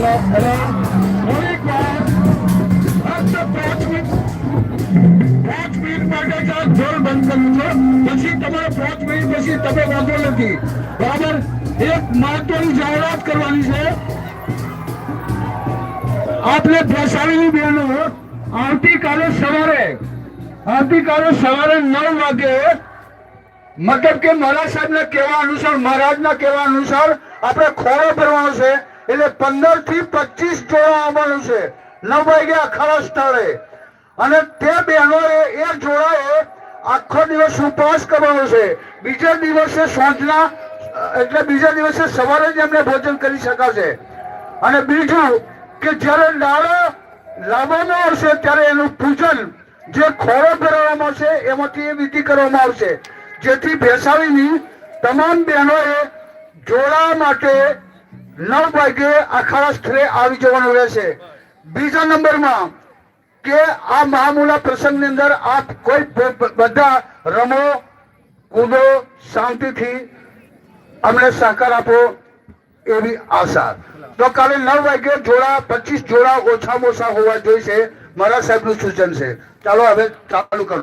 અને થોડીક વાર ફક્ત 5 મિનિટ માટે જ આ ઢોલ બંધ કરવું છે. પછી તમારે 5 મિનિટ પછી તમે વાંધો નથી. બરાબર? એક મહત્વની જાહેરાત કરવાની છે. આપણે ભેસાવીની બહેનો આવતીકાલે સવારે 9 વાગે મતલબ કે મહારાજ સાહેબના કહેવા અનુસાર, મહારાજના કહેવા અનુસાર આપણે ખોળો ભરવાનો છે. એટલે 15 થી 25 જોડા આવવાનું છે. 9 વાગે અખાડા સ્થળે. અને તે બહેનોએ એ જોડાએ આખો દિવસ ઉપવાસ કરવાનો છે. બીજા દિવસે સાંજના એટલે બીજા દિવસે સવારે જ એમને ભોજન કરી શકાશે. અને બીજું કે જ્યારે લાડો લાવવામાં આવશે ત્યારે એનું પૂજન જે ખોળો ભરવામાં આવશે એમાંથી એ વિધિ કરવામાં આવશે. જેથી ભેસાવીની તમામ બહેનોએ જોડા માટે 9 વાગે અખાડા સ્થળે આવી જવાનું રહેશે. બીજા નંબરમાં કે આ મહામૂલા પ્રસંગની અંદર આપ કોઈ બધા રમો, કૂદો, શાંતિથી અમને સહકાર આપો એવી આશા. તો કાલે 9 વાગે જોડા 25 જોડા ઓછામાં ઓછા હોવા જોઈએ. મારા સાહેબનું સૂચન છે. ચાલો હવે ચાલુ કરો.